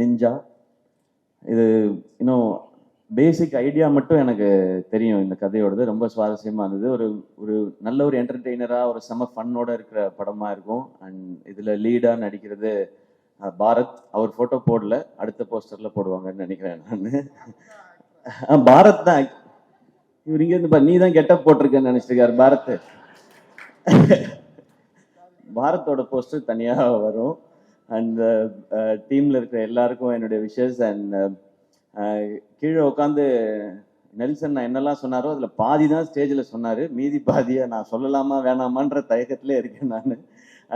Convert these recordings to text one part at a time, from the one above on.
Ninja. இது இன்னும் basic idea மட்டும் எனக்கு தெரியும் இந்த கதையோடது. ரொம்ப சுவாரஸ்யமாக இருந்தது. ஒரு ஒரு நல்ல ஒரு என்டர்டெய்னராக ஒரு செம ஃபன்னோட இருக்கிற படமாக இருக்கும். அண்ட் இதில் லீடாக நடிக்கிறது பாரத். அவர் ஃபோட்டோ போடல, அடுத்த போஸ்டரில் போடுவாங்கன்னு நினைக்கிறேன் நான். பாரத் தான் இவர் இங்கேருந்து நீ தான் கெட்டப் போட்டிருக்கேன்னு நினச்சிருக்காரு பாரத். பாரத்தோட போஸ்டர் தனியாக வரும். அண்ட் டீமில் இருக்கிற எல்லாருக்கும் என்னுடைய விஷஸ். அண்ட் கீழே உட்காந்து நெல்சன் நான் என்னெல்லாம் சொன்னாரோ அதில் பாதி தான் ஸ்டேஜில் சொன்னார், மீதி பாதியை நான் சொல்லலாமா வேணாமான்ற தயக்கத்திலே இருக்கேன் நான்.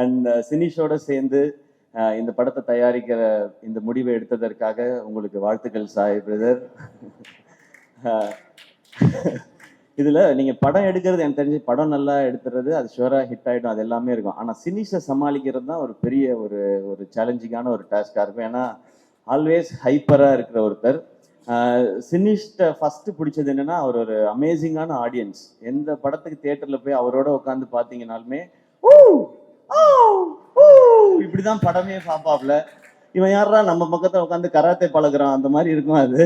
அண்ட் சினிஷோட சேர்ந்து இந்த படத்தை தயாரிக்கிற இந்த முடிவை எடுத்ததற்காக உங்களுக்கு வாழ்த்துக்கள் சாய் பிரதர். இதில் நீங்கள் படம் எடுக்கிறது எனக்கு தெரிஞ்சு படம் நல்லா எடுத்துறது அது ஷுவராக ஹிட் ஆகிடும், அது எல்லாமே இருக்கும். ஆனால் சினிஷை சமாளிக்கிறது தான் ஒரு பெரிய ஒரு சேலஞ்சிங்கான ஒரு டாஸ்காக இருக்கும். ஏன்னா ஆல்வேஸ் ஹைப்பராக இருக்கிற ஒருத்தர். சினிஷ்ட ஃபஸ்ட்டு பிடிச்சது என்னென்னா அவர் ஒரு அமேசிங்கான ஆடியன்ஸ். எந்த படத்துக்கு தியேட்டரில் போய் அவரோட உட்காந்து பார்த்தீங்கன்னாலுமே இப்படி தான் படமே பார்ப்பாப்ல. இவன் யாரா நம்ம பக்கத்தில் உட்காந்து கராத்தே பழகுறான் அந்த மாதிரி இருக்கும் அது.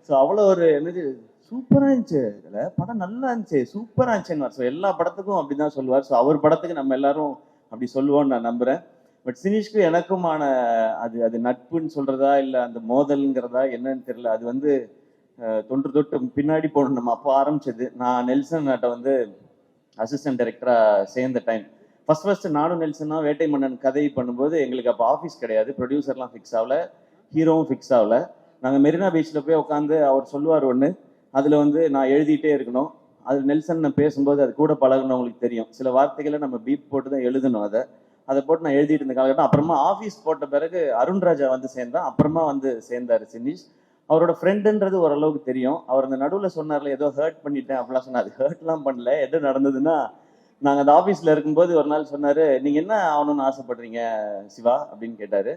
ஸோ அவ்வளோ ஒரு என்னது சூப்பராக இருந்துச்சு, இதில் படம் நல்லா இருந்துச்சு, சூப்பராக இருந்துச்சுன்னு. ஸோ எல்லா படத்துக்கும் அப்படி தான் சொல்லுவார். ஸோ அவர் படத்துக்கு நம்ம எல்லாரும் அப்படி சொல்லுவோன்னு நான் நம்புகிறேன். பட் சினிஷ்க்கு எனக்குமான அது நட்புன்னு சொல்கிறதா இல்லை அந்த மோதல்ங்கிறதா என்னன்னு தெரியல. அது வந்து தொன்று தொட்டு பின்னாடி போகணும். நம்ம அப்போ ஆரம்பிச்சது. நான் நெல்சன் நாட்டை அசிஸ்டன்ட் டைரக்டராக சேர்ந்த டைம் ஃபர்ஸ்ட் நானும் நெல்சனாக வேட்டை மன்னன் கதை பண்ணும்போது எங்களுக்கு அப்போ ஆஃபீஸ் கிடையாது, ப்ரொடியூசர்லாம் ஃபிக்ஸ் ஆகல, ஹீரோவும் ஃபிக்ஸ் ஆகல. நாங்கள் மெரினா பீச்சில் போய் உட்காந்து அவர் சொல்லுவார் ஒன்று, அதில் நான் எழுதிட்டே இருக்கணும். அது நெல்சன் நான் பேசும்போது அது கூட பழகுனவங்களுக்கு தெரியும், சில வார்த்தைகளை நம்ம பீப் போட்டு தான் எழுதணும். அதை போட்டு நான் எழுதிட்டு இருந்த காலகட்டம். அப்புறமா ஆஃபீஸ் போட்ட பிறகு அருண்ராஜா சேர்ந்தான். அப்புறமா சேர்ந்தார் சினிஷ். அவரோட ஃப்ரெண்டுன்றது ஓரளவுக்கு தெரியும். அவர் அந்த நடுவில் சொன்னார்ல ஏதோ ஹர்ட் பண்ணிட்டேன் அப்படிலாம் சொன்னார். அது ஹர்ட்லாம் பண்ணல. எது நடந்ததுன்னா, நாங்கள் அந்த ஆஃபீஸில் இருக்கும்போது ஒரு நாள் சொன்னார், நீங்கள் என்ன ஆகணும்னு ஆசைப்படுறீங்க சிவா அப்படின்னு கேட்டார்.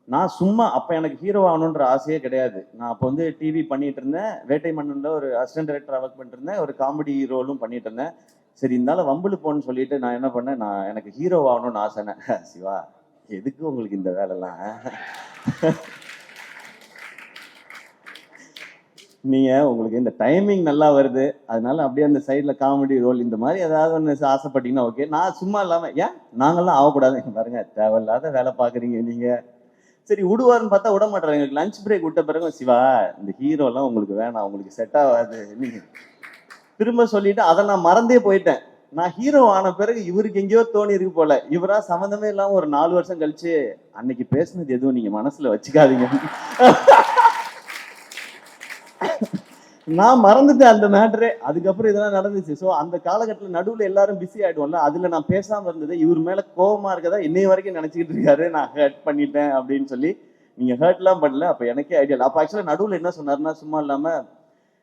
நான் சும்மா அப்போ எனக்கு ஹீரோ ஆகணுன்ற ஆசையே கிடையாது. நான் அப்போ டிவி பண்ணிட்டு இருந்தேன், வேட்டை மன்னனில் ஒரு அசிஸ்டன்ட் டைரக்டராக ஒர்க் பண்ணிட்டு இருந்தேன், ஒரு காமெடி ரோலும் பண்ணிட்டு இருந்தேன். சரி இருந்தாலும் வம்புல போன்னு சொல்லிட்டு நான் என்ன பண்ணேன், நான் எனக்கு ஹீரோ ஆகணும்னு ஆசைனேன். சிவா எதுக்கு உங்களுக்கு இந்த வேலைலாம், நீங்கள் உங்களுக்கு இந்த டைமிங் நல்லா வருது அதனால அப்படியே அந்த சைடில் காமெடி ரோல் இந்த மாதிரி ஏதாவது ஒன்று ஆசைப்பட்டீங்கன்னா ஓகே. நான் சும்மா இல்லாமல் ஏன் நாங்கள்லாம் ஆகக்கூடாது பாருங்க, தேவையில்லாத வேலை பார்க்குறீங்க நீங்கள். சரி விடுவாருன்னு பார்த்தா விட மாட்டாரு. எங்களுக்கு லஞ்ச் பிரேக் விட்ட பிறகு சிவா இந்த ஹீரோலாம் உங்களுக்கு வேணாம், உங்களுக்கு செட் ஆகாது நீங்கள் திரும்ப சொல்லிட்டு அதை நான் மறந்தே போயிட்டேன். நான் ஹீரோ ஆன பிறகு இவருக்கு எங்கேயோ தோணி இருக்கு போல, இவரா சம்மந்தமே இல்லாமல் ஒரு 4 வருஷம் கழிச்சு அன்னைக்கு பேசுனது எதுவும் நீங்கள் மனசில் வச்சுக்காதீங்க. நான் மறந்துட்டேன் அந்த மேட்டரே. அதுக்கப்புறம் இதெல்லாம் நடந்துச்சு. ஸோ அந்த காலகட்டத்தில் நடுவில் எல்லாரும் பிஸி ஆகிடுவோம்ல, அதில் நான் பேசாமல் இருந்தது இவர் மேலே கோபமாக இருக்கதா இன்னைய வரைக்கும் நினச்சிக்கிட்டு இருக்காரு, நான் ஹர்ட் பண்ணிட்டேன் அப்படின்னு சொல்லி. நீங்கள் ஹர்ட்லாம் பண்ணல. அப்போ எனக்கே ஐடியா இல்லை. அப்போ ஆக்சுவலாக நடுவில் என்ன சொன்னார்னா, சும்மா இல்லாமல்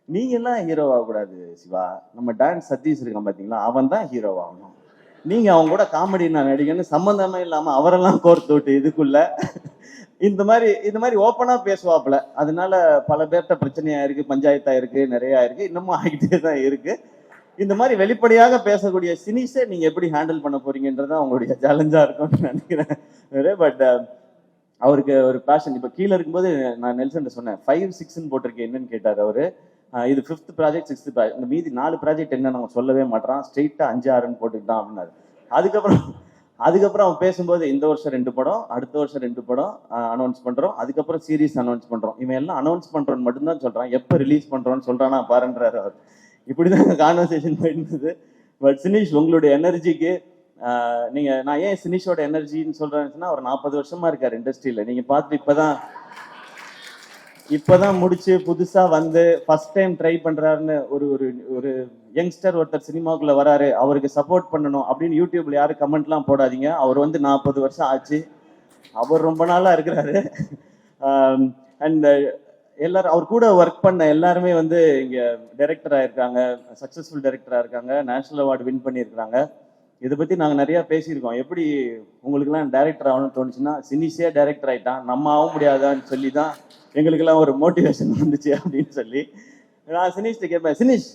நீங்கள்லாம் ஹீரோ ஆகக்கூடாது சிவா, நம்ம டான்ஸ் சதீஷ் இருக்கான் பார்த்தீங்களா, அவன் தான் ஹீரோ ஆகணும், நீங்கள் அவங்க கூட காமெடி நான் நடிகன்னு சம்மந்தமே இல்லாமல் அவரெல்லாம் கோர்த்து விட்டு இதுக்குள்ள இந்த மாதிரி ஓப்பனா பேசுவாப்புல. அதனால பல பேர்கிட்ட பிரச்சனையா இருக்கு, பஞ்சாயத்தா இருக்கு, நிறைய இருக்கு, இன்னமும் ஆகிட்டே தான் இருக்கு. இந்த மாதிரி வெளிப்படையாக பேசக்கூடிய சினிஸை நீங்க எப்படி ஹேண்டில் பண்ண போறீங்கன்றதான் உங்களுடைய சேலஞ்சா இருக்கும்னு நினைக்கிறேன். பட் அவருக்கு ஒரு பேஷன். இப்போ கீழே இருக்கும்போது நான் நெல்சன் சொன்னேன் 5, 6ன்னு போட்டிருக்கேன் என்னன்னு கேட்டார் அவரு. இது 5th ப்ராஜெக்ட் 6th ப்ராஜெக்ட், இந்த மீதி 4 ப்ராஜெக்ட் என்ன நம்ம சொல்லவே மாட்டான், ஸ்ட்ரெயிட்டா 5, 6ன்னு போட்டுக்கிட்டான் அப்படின்னாரு. அதுக்கப்புறம் அவன் பேசும்போது இந்த வருஷம் 2 படம், அடுத்த வருஷம் 2 படம் அனௌன்ஸ் பண்றோம், அதுக்கப்புறம் சீரீஸ் அனௌன்ஸ் பண்றோம். இவன் எல்லாம் அனௌன்ஸ் பண்றோன்னு மட்டும்தான் சொல்றான், எப்போ ரிலீஸ் பண்றோன்னு சொல்றானா பாருன்றாரு அவர். இப்படிதான் கான்வர்சேஷன் போயிருந்தது. பட் சினிஷ் உங்களுடைய எனர்ஜிக்கு நான் ஏன் சினிஷோட எனர்ஜின்னு சொல்றேன்னா, ஒரு 40 வருஷமா இருக்காரு இண்டஸ்ட்ரியில. நீங்க பார்த்துட்டு இப்பதான் முடிச்சு புதுசா ஃபர்ஸ்ட் டைம் ட்ரை பண்றாருன்னு ஒரு யங்ஸ்டர் ஒருத்தர் சினிமாவுக்குள்ள வராரு, அவருக்கு சப்போர்ட் பண்ணணும் அப்படின்னு யூடியூப்ல யாரும் கமெண்ட்லாம் போடாதீங்க. அவர் 40 வருஷம் ஆச்சு, அவர் ரொம்ப நாளா இருக்கிறாரு. அண்ட் எல்லாரும் அவர் கூட ஒர்க் பண்ண எல்லாருமே இங்க டைரக்டரா இருக்காங்க, சக்சஸ்ஃபுல் டைரக்டரா இருக்காங்க, நேஷனல் அவார்டு வின் பண்ணியிருக்கிறாங்க. இதை பத்தி நாங்க நிறைய பேசியிருக்கோம். எப்படி உங்களுக்குலாம் டைரக்டர் ஆகணும்னு தோணுச்சுன்னா, சினிஷே டைரக்டர் ஆயிட்டான், நம்ம ஆக முடியாதான்னு சொல்லி தான் எங்களுக்கெல்லாம் ஒரு மோட்டிவேஷன் வந்துச்சு அப்படின்னு சொல்லி. நான் சினிஷ்ட கேட்பேன், சினிஷ்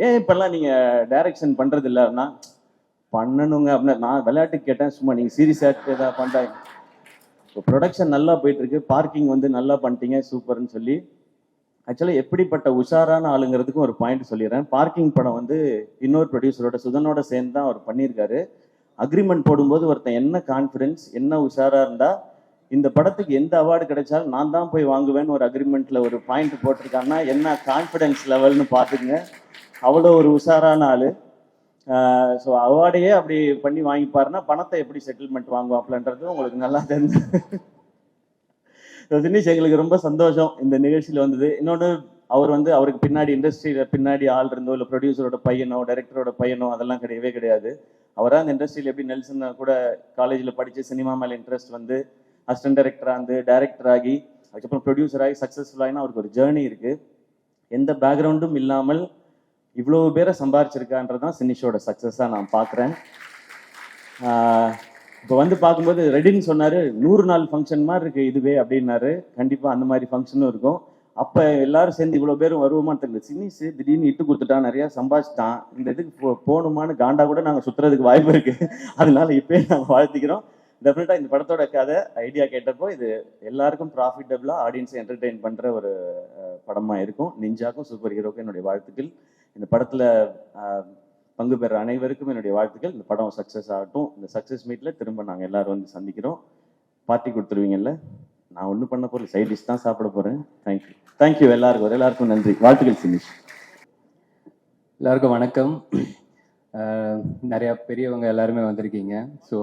ஏன் இப்பெல்லாம் நீங்க டைரக்ஷன் பண்றது இல்லை அப்படின்னா, பண்ணணுங்க அப்படின்னா. நான் விளையாட்டுக்கு கேட்டேன், சும்மா நீங்க சீரியஸா ஏதாவது பண்றாங்க இப்போ ப்ரொடக்ஷன் நல்லா போயிட்டு இருக்கு, பார்க்கிங் வந்து நல்லா பண்ணிட்டீங்க சூப்பர்னு சொல்லி. ஆக்சுவலாக எப்படிப்பட்ட உஷாரான ஆளுங்கிறதுக்கும் ஒரு பாயிண்ட் சொல்லிடுறேன். பார்க்கிங் படம் வந்து இன்னொரு ப்ரொடியூசரோட சுதனோட சேர்ந்து தான் அவர் பண்ணியிருக்காரு. அக்ரிமெண்ட் போடும்போது ஒருத்தன் என்ன கான்ஃபிடன்ஸ், என்ன உஷாரா இருந்தா இந்த படத்துக்கு எந்த அவார்டு கிடைச்சாலும் நான் தான் போய் வாங்குவேன்னு ஒரு அக்ரிமெண்ட்ல ஒரு பாயிண்ட் போட்டிருக்காங்கன்னா என்ன கான்ஃபிடன்ஸ் லெவல்னு பார்த்துக்குங்க. அவ்வளோ ஒரு உஷாரான ஆளு. ஸோ அவார்டையே அப்படி பண்ணி வாங்கிப்பாருன்னா பணத்தை எப்படி செட்டில்மெண்ட் வாங்குவாப்லன்றது உங்களுக்கு நல்லா தெரிஞ்சு. தினேஷ் எங்களுக்கு ரொம்ப சந்தோஷம் இந்த நிகழ்ச்சியில் வந்தது. இன்னொன்று அவர் வந்து அவருக்கு பின்னாடி இண்டஸ்ட்ரியில் பின்னாடி ஆள் இருந்தோ இல்லை ப்ரொடியூசரோட பையனோ டைரக்டரோட பையனோ அதெல்லாம் கிடையவே கிடையாது. அவராக அந்த இண்டஸ்ட்ரியில் எப்படி நெல்சன் கூட காலேஜில் படித்து சினிமா மேலே இன்ட்ரெஸ்ட் வந்து அசிஸ்டன்ட் டைரக்டராக இருந்து டைரக்டர் ஆகி அதுக்கப்புறம் ப்ரொடியூசர் ஆகி சக்ஸஸ்ஃபுல்லாகினா அவருக்கு ஒரு ஜேர்னி இருக்குது. எந்த பேக்ரவுண்டும் இல்லாமல் இவ்வளோ பேரை சம்பாரிச்சிருக்கான்றதான் சினிஷோட சக்ஸஸாக நான் பார்க்குறேன். இப்போ வந்து பார்க்கும்போது ரெடின்னு சொன்னார், 100 நாள் ஃபங்க்ஷன் மாதிரி இருக்குது இதுவே அப்படின்னாரு. கண்டிப்பாக அந்த மாதிரி ஃபங்க்ஷனும் இருக்கும். அப்போ எல்லாரும் சேர்ந்து இவ்வளோ பேரும் வருவோமான்னு தெரியல. சினிஸ் திடீர்னு இட்டு கொடுத்துட்டான், நிறையா சம்பாதிச்சிட்டான், இந்த இதுக்கு போகணுமான்னு காண்டா கூட நாங்கள் சுற்றுறதுக்கு வாய்ப்பு இருக்குது. அதனால இப்போயே நாங்கள் வாழ்த்திக்கிறோம். டெஃபினட்டாக இந்த படத்தோட கதை ஐடியா கேட்டப்போ இது எல்லாருக்கும் ப்ராஃபிட்டபிளாக ஆடியன்ஸை என்டர்டெயின் பண்ணுற ஒரு படமாக இருக்கும். நிஞ்சாக்கும் சூப்பர் ஹீரோக்கும் என்னுடைய வாழ்த்துக்கள். இந்த படத்தில் பங்கு பெற அனைவருக்கும் என்னுடைய வாழ்த்துக்கள். இந்த படம் சக்ஸஸ் ஆகட்டும். இந்த சக்ஸஸ் மீட்டில் திரும்ப நாங்கள் எல்லாரும் வந்து சந்திக்கிறோம். பார்ட்டி கொடுத்துருவீங்கல்ல? நான் ஒன்றும் பண்ண போகிறேன், சைட் டிஷ் தான் சாப்பிட போகிறேன். தேங்க்யூ தேங்க்யூ எல்லாருக்கும் நன்றி. வாழ்த்துக்கள் சினிஷ். எல்லாருக்கும் வணக்கம். நிறையா பெரியவங்க எல்லாருமே வந்திருக்கீங்க. ஸோ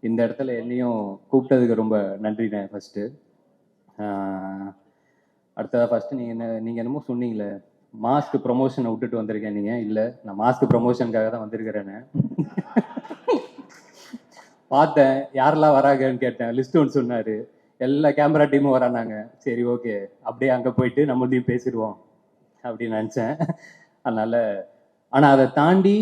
இந்த இடத்துல என்னையும் கூப்பிட்டதுக்கு ரொம்ப நன்றிண்ணே ஃபஸ்ட்டு. அடுத்ததாக ஃபஸ்ட்டு நீங்கள் என்னமோ சொன்னீங்களே மாஸ்க் ப்ரொமோஷனை விட்டுட்டு வந்திருக்கேன். நீங்கள் இல்லை, நான் மாஸ்க் ப்ரொமோஷனுக்காக தான் வந்திருக்கிறேன்னு பார்த்தேன். யாரெல்லாம் வராங்கன்னு கேட்டேன், லிஸ்ட் ஒன்று சொன்னார். எல்லா கேமரா டீமும் வரானாங்க. சரி ஓகே, அப்படியே அங்கே போயிட்டு நம்மளையும் பேசிடுவோம் அப்படின்னு நினச்சேன். அதனால் ஆனால் அதை தாண்டி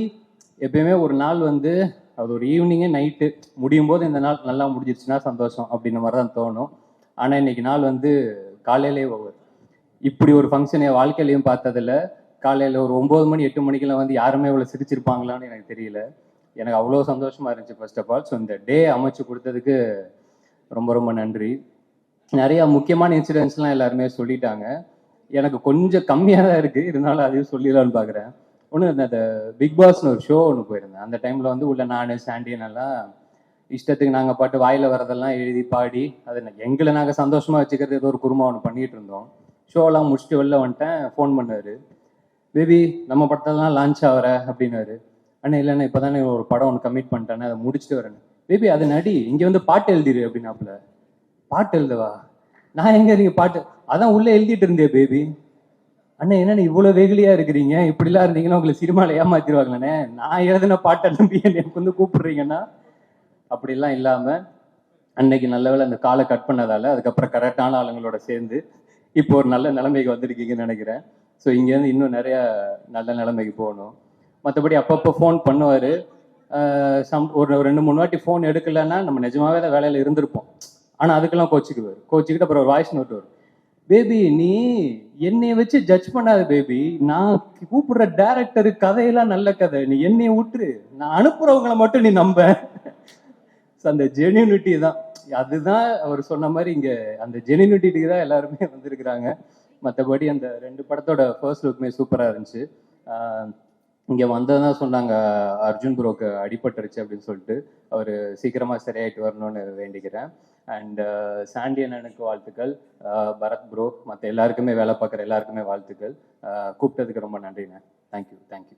எப்பயுமே ஒரு நாள் வந்து அது ஒரு ஈவினிங்கே நைட்டு முடியும் போது இந்த நாள் நல்லா முடிஞ்சிருச்சுன்னா சந்தோஷம் அப்படின்ற மாதிரி தான் தோணும். ஆனால் இன்னைக்கு நாள் வந்து காலையிலே ஒவ்வொரு இப்படி ஒரு ஃபங்க்ஷன் என் வாழ்க்கையிலையும் பார்த்ததில்ல. காலையில் ஒரு 9 மணி 8 மணிக்கெல்லாம் வந்து யாருமே இவ்வளோ சிரிச்சிருப்பாங்களான்னு எனக்கு தெரியல. எனக்கு அவ்வளோ சந்தோஷமா இருந்துச்சு ஃபர்ஸ்ட் ஆஃப் ஆல். ஸோ இந்த டே அமைச்சு கொடுத்ததுக்கு ரொம்ப ரொம்ப நன்றி. நிறையா முக்கியமான இன்சிடென்ட்ஸ்லாம் எல்லாருமே சொல்லிட்டாங்க. எனக்கு கொஞ்சம் கம்மியாக தான் இருக்குது, இருந்தாலும் அதையும் சொல்லிடலான்னு பார்க்குறேன். ஒன்று அந்த பிக் பாஸ்னு ஒரு ஷோ ஒன்று போயிருந்தேன். அந்த டைமில் வந்து உள்ள நான் சாண்டியன் எல்லாம் இஷ்டத்துக்கு நாங்கள் பாட்டு வாயில் வரதெல்லாம் எழுதி பாடி அதை எங்களை நாங்கள் சந்தோஷமாக வச்சுக்கிறது ஏதோ ஒரு குருமா ஒன்று பண்ணிகிட்டு இருந்தோம். ஷோலாம் முடிச்சுட்டு வெளில வந்துட்டேன். ஃபோன் பண்ணார், பேபி நம்ம படத்தெல்லாம் லான்ச் ஆகிற அப்படின்னாரு. அண்ணா இல்லைண்ணா இப்போ தானே ஒரு படம் ஒன்று கமிட் பண்ணிட்டேன்னு அதை முடிச்சுட்டு வரேன். பேபி அது நடி, இங்கே வந்து பாட்டு எழுதிரு அப்படின்னாப்புல. பாட்டு எழுதவா? நான் எங்கே நீங்கள் பாட்டு அதான் உள்ளே எழுதிட்டு இருந்தேன். பேபி அண்ணா என்னண்ணே இவ்வளோ வெகுலியா இருக்கிறீங்க, இப்படிலாம் இருந்தீங்கன்னா உங்களை சினிமாவில் ஏமாத்திடுவாங்களே, நான் எழுதின பாட்டை நம்பி எனக்கு வந்து கூப்பிடுறீங்கன்னா. அப்படிலாம் இல்லாமல் அன்னைக்கு நல்ல வேலை அந்த காலை கட் பண்ணதால அதுக்கப்புறம் கரெக்டான ஆளுங்களோட சேர்ந்து இப்போ ஒரு நல்ல நிலைமைக்கு வந்திருக்கீங்கன்னு நினைக்கிறேன். ஸோ இங்கேருந்து இன்னும் நிறைய நல்ல நிலைமைக்கு போகணும். மற்றபடி அப்பப்போ ஃபோன் பண்ணுவார். ஒரு 2-3 வாட்டி ஃபோன் எடுக்கலைன்னா நம்ம நிஜமாவே தான் வேலையில் இருந்திருப்போம். ஆனால் அதுக்கெல்லாம் கோச்சிக்கிட்டு அப்புறம் ஒரு வாய்ஸ் நோட் வரும். பேபி நீ என்னைய வச்சு ஜட்ஜ் பண்ணாத பேபி, நான் கூப்பிடுற டைரக்டரு கதையெல்லாம் நல்ல கதை, நீ என்னைய விட்டுரு, நான் அனுப்புறவங்களை மட்டும் நீ நம்ப. அந்த ஜெனியூனிட்டி தான், அதுதான் அவர் சொன்ன மாதிரி இங்க அந்த ஜெனியூனிட்டிக்கு தான் எல்லாருமே வந்திருக்கிறாங்க. மற்றபடி அந்த 2 படத்தோட ஃபர்ஸ்ட் லுக்குமே சூப்பராக இருந்துச்சு. இங்கே வந்ததான் சொன்னாங்க அர்ஜுன் ப்ரோக்கு அடிபட்டுருச்சு அப்படின்னு சொல்லிட்டு. அவர் சீக்கிரமாக சரியாயிட்டு வரணும்னு வேண்டிக்கிறேன். அண்ட் சாண்டியன் எனக்கு வாழ்த்துக்கள், பரத் ப்ரோ, மற்ற எல்லாருக்குமே வேலை பார்க்குற எல்லாருக்குமே வாழ்த்துக்கள். கூப்பிட்டதுக்கு ரொம்ப நன்றிண்ணே. Thank you thank you.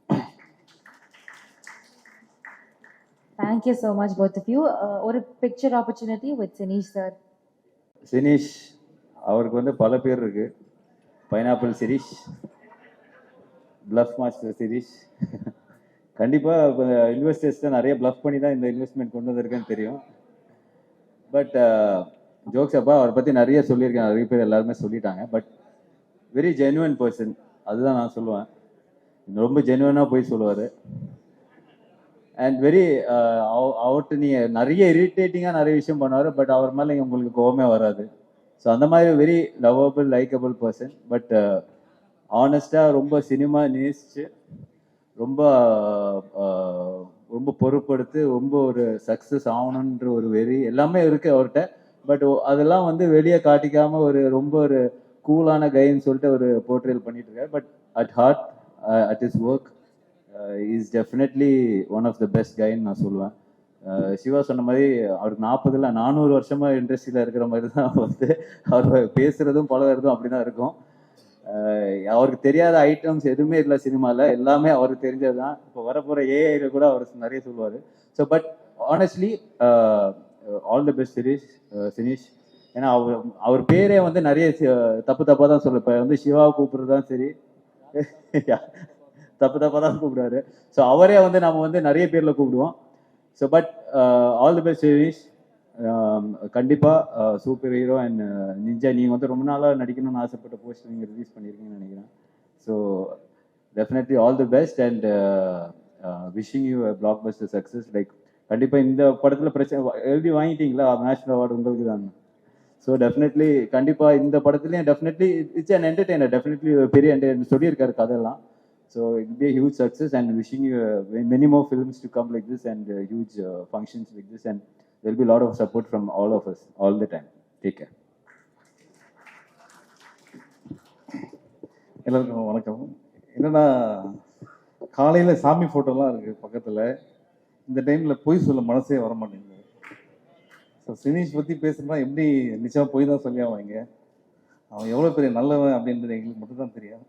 Thank you so much both of you. ஒரு picture opportunity with Sinish sir. Sinish அவருக்கு வந்து பல பேர் இருக்கு. Pineapple Shirish, bluff master Shirish. கண்டிப்பாக இன்வெஸ்டர்ஸ் தான் நிறைய பிளஃப் பண்ணி தான் இந்த இன்வெஸ்ட்மெண்ட் கொண்டு வந்திருக்குன்னு தெரியும். பட் ஜோக்ஸ் அப்பா அவரை பற்றி நிறைய சொல்லியிருக்கேன், நிறைய பேர் எல்லாருமே சொல்லிட்டாங்க. பட் வெரி ஜென்யூன் பர்சன், அதுதான் நான் சொல்லுவேன். ரொம்ப ஜென்யூனாக போய் சொல்லுவார். அண்ட் வெரி அவர்கிட்ட நீங்கள் நிறைய இரிட்டேட்டிங்காக நிறைய விஷயம் பண்ணுவார். பட் அவர் மேலே உங்களுக்கு கோவமே வராது. ஸோ அந்த மாதிரி very lovable likeable person. But ஆனஸ்டாக ரொம்ப சினிமா நேசிச்சு ரொம்ப ரொம்ப பொறுப்படுத்து ரொம்ப ஒரு சக்ஸஸ் ஆகணுன்ற ஒரு வெறி எல்லாமே இருக்குது அவர்கிட்ட. பட் அதெல்லாம் வந்து வெளியே காட்டிக்காம ஒரு ரொம்ப ஒரு கூலான கைன்னு சொல்லிட்டு ஒரு போர்ட்ரேல் பண்ணிட்டு இருக்காரு. But at heart at is work is definitely one of the best கைன்னு நான் சொல்லுவேன். சிவா சொன்ன மாதிரி அவருக்கு 400 வருஷமா இண்டஸ்ட்ரியில இருக்கிற மாதிரி தான் வந்து அவர் பேசுறதும் பழகிறதும் அப்படிதான் இருக்கும். அவருக்கு தெரியாத ஐட்டம்ஸ் எதுவுமே இல்லை சினிமாவில், எல்லாமே அவருக்கு தெரிஞ்சது தான். இப்போ வரப்போகிற ஏஐல கூட அவர் நிறைய சொல்லுவார். So but honestly all the best Sineesh. ஏன்னா அவர் பேரே வந்து நிறைய தப்பாக தான் சொல்லுவேன். இப்போ வந்து சிவாவை கூப்பிடுறது தான் சரி, தப்பாக தான் கூப்பிடுவாரு. ஸோ அவரே வந்து நம்ம வந்து நிறைய பேரில் கூப்பிடுவோம். So but all the best Sineesh. கண்டிப்பாக சூப்பர் ஹீரோ அண்ட் நிஞ்சா. நீங்கள் வந்து ரொம்ப நாளாக நடிக்கணும்னு ஆசைப்பட்ட போஸ்ட் நீங்கள் ரிலீஸ் பண்ணியிருக்கீங்கன்னு நினைக்கிறேன். So definitely all the best and wishing you black Bastar success. Like கண்டிப்பாக இந்த படத்தில் பிரச்சனை எழுதி வாங்கிட்டீங்களா, நேஷனல் அவார்டு உங்களுக்கு தான். ஸோ டெஃபினெட்லி கண்டிப்பாக இந்த படத்துலையும் definitely it's an entertainer. Definitely பெரிய என்டர்டெய்னர் சொல்லியிருக்காரு கதையெல்லாம். So it will be a huge success and wishing you many more films to come like this and huge functions like this, and there will be a lot of support from all of us all the time. Take care. எல்லாருக்கும் வணக்கம். என்னன்னா காலையில் சாமி ஃபோட்டோலாம் இருக்குது பக்கத்தில். இந்த டைமில் பொய் சொல்ல மனசே வர மாட்டேங்குது. ஸோ சினீஷ் பற்றி பேசுகிறா எப்படி நிச்சயமாக பொய் தான் சொல்லி அவங்க. அவன் எவ்வளோ பெரிய நல்லவன் அப்படின்றது எங்களுக்கு மட்டும் தான் தெரியும்.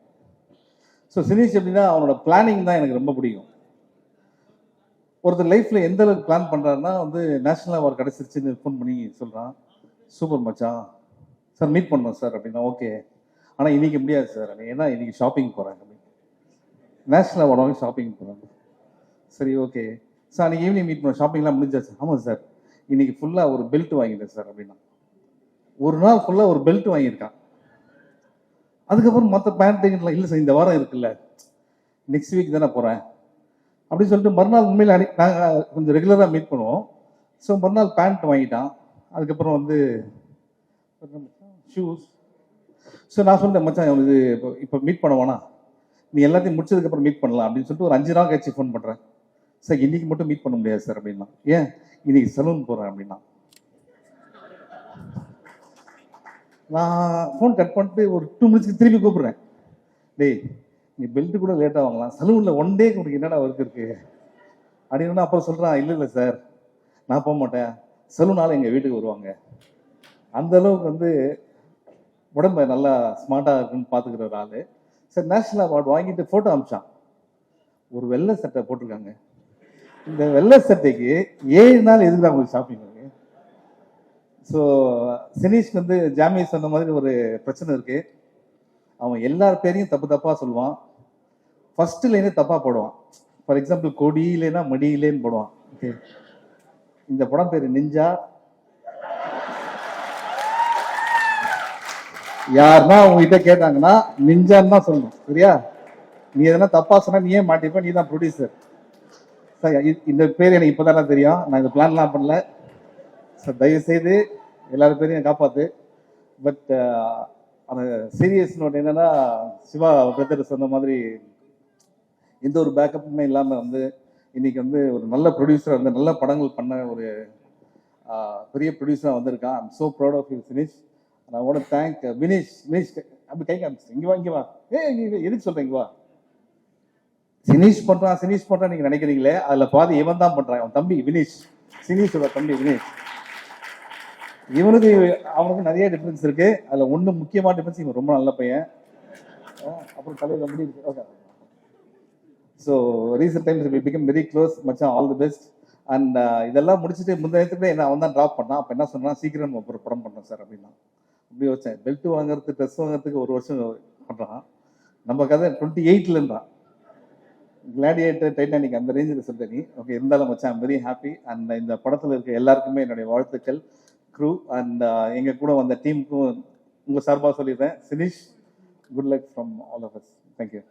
ஸோ சினீஷ் எப்படின்னா அவனோட பிளானிங் தான் எனக்கு ரொம்ப பிடிக்கும். ஒருத்தர் லைஃப்பில் எந்த அளவுக்கு பிளான் பண்ணுறாருன்னா வந்து நேஷனல் அவார்டு கிடச்சிருச்சுன்னு ஃபோன் பண்ணி சொல்கிறான், சூப்பர் மச்சான் சார் மீட் பண்ணோம் சார் அப்படின்னா ஓகே, ஆனால் இன்றைக்கி முடியாது சார் ஏன்னா இன்றைக்கி ஷாப்பிங் போகிறாங்க அப்படின்னு. நேஷனல் அவார்டு வாங்கி ஷாப்பிங் போகிறாங்க. சரி ஓகே சார், அன்றைக்கி ஈவினிங் மீட் பண்ணோம், ஷாப்பிங்லாம் முடிஞ்சாச்சு. ஆமாம் சார் இன்றைக்கி ஃபுல்லாக ஒரு பெல்ட் வாங்கிட்டேன் சார் அப்படின்னா. ஒரு நாள் ஃபுல்லாக ஒரு பெல்ட் வாங்கியிருக்கான். அதுக்கப்புறம் மற்ற பேண்ட்டுங்கெல்லாம் இல்லை சார் இந்த வாரம் இருக்குல்ல, நெக்ஸ்ட் வீக் தானே போகிறேன் அப்படின்னு சொல்லிட்டு மறுநாள் உண்மையில் நாங்கள் கொஞ்சம் ரெகுலராக மீட் பண்ணுவோம். ஸோ மறுநாள் பேண்ட் வாங்கிட்டான். அதுக்கப்புறம் வந்து ஷூஸ். ஸோ நான் சொன்னேன் மச்சான் அவனுக்கு இப்போ மீட் பண்ண வேணாம், நீ எல்லாத்தையும் முடிச்சதுக்கப்புறம் மீட் பண்ணலாம் அப்படின்னு சொல்லிட்டு ஒரு 5 நாள் கழிச்சு ஃபோன் பண்ணுறேன். சார் இன்னைக்கு மட்டும் மீட் பண்ண முடியாது சார் அப்படின்னா. ஏன், இன்னைக்கு சலூன் போகிறேன் அப்படின்னா. நான் ஃபோன் கட் பண்ணிட்டு ஒரு 2 மினிட்ஸ்க்கு திருப்பி கூப்பிடுறேன். டேய் நீ பெல்ட்டு கூட லேட்டாக வாங்கலாம், சலூனில் 1 டேக்கு உனக்கு என்னடா ஒர்க் இருக்கு அப்படின்னா. அப்புறம் சொல்கிறான், இல்லை சார் நான் போக மாட்டேன், சலூனால எங்கள் வீட்டுக்கு வருவாங்க. அந்த அளவுக்கு வந்து உடம்பு நல்லா ஸ்மார்ட்டாக இருக்குன்னு பார்த்துக்கிற ஒரு ஆள். சார் நேஷனல் அவார்டு வாங்கிட்டு ஃபோட்டோ அமிச்சான். ஒரு வெள்ளை சட்டை போட்டிருக்காங்க. இந்த வெள்ளை சட்டைக்கு 7 நாள் எதுக்கு அவங்களுக்கு ஷாப்பிங் இருக்கு. ஸோ சினீஷ்க்கு வந்து ஜாமி சொன்ன மாதிரி ஒரு பிரச்சனை இருக்கு. அவன் எல்லார் பேரையும் தப்பாக சொல்லுவான். ஃபர்ஸ்ட் லைனே தப்பாக போடுவான். ஃபார் எக்ஸாம்பிள் கொடியிலேனா மடியிலேன்னு போடுவான். ஓகே, இந்த படம் பேர் நிஞ்சா. யாருன்னா உங்ககிட்ட கேட்டாங்கன்னா நிஞ்சான்னு தான் சொல்லணும், சரியா? நீ எதனா தப்பா சொன்னா நீ ஏன் மாட்டிப்ப, நீ தான் ப்ரொடியூசர். சார் இந்த பேர் எனக்கு இப்போதான் தெரியும், நான் இந்த பிளான்லாம் பண்ணல சார். தயவு செய்து எல்லாரும் பேரையும் காப்பாத்து. பட் அந்த சீரியஸ் நோட் என்னன்னா, சிவா பிரதர் சொன்ன மாதிரி எந்த ஒரு பேக்கப்புமே இல்லாமல் வந்து இன்னைக்கு வந்து ஒரு நல்ல ப்ரொடியூசர் வந்து நல்ல படங்கள் பண்ண ஒரு பெரிய ப்ரொடியூசராக வந்திருக்கான். I'm so proud of you Sinish. நான் கூட தேங்க் வினீஷ். அப்படி கை காமிச்சு இங்கே வா எதுக்கு சொல்கிறேன், இங்கே வா. சினீஷ் பண்ணுறான் நீங்கள் நினைக்கிறீங்களே, அதில் பாதி இவன் தான் பண்ணுறான். அவன் தம்பி வினீஷ், சினீஷோட தம்பி வினீஷ். அவனுக்கு நிறைய டிஃப்ரென்ஸ் இருக்கு. அதில் ஒன்று முக்கியமான டிஃப்ரென்ஸ், இவன் ரொம்ப நல்ல பையன். அப்புறம் தலைவர் அப்படி இருக்கு. Okay, so recent times we become very close மச்சான், ஆல் தி பெஸ்ட். அண்ட் இதெல்லாம் முடிச்சுட்டு முந்தைய என்ன அவன் தான் ட்ராப் பண்ணான். அப்போ என்ன சொன்னான், சீக்கிரம் நம்ம ஒரு படம் பண்ணோம் சார் அப்படின்னா. அப்படி வச்சேன். பெல்ட் வாங்குறது ட்ரெஸ் வாங்குறதுக்கு 1 வருஷம் பண்ணுறான். நம்ம கதை 28லன்றான். கிளாடியேட்டர், டைட்டானிக் அந்த ரேஞ்சில் சொல்லிட்டு நீ ஓகே. இருந்தாலும் மச்சான் ஐம் வெரி ஹாப்பி. அண்ட் இந்த படத்தில் இருக்க எல்லாருக்குமே என்னுடைய வாழ்த்துக்கள், க்ரூ அண்ட் எங்கள் கூட வந்த டீமுக்கும் உங்கள் சார்பாக சொல்லிடுறேன். Sinish, good luck from all of us. Thank you.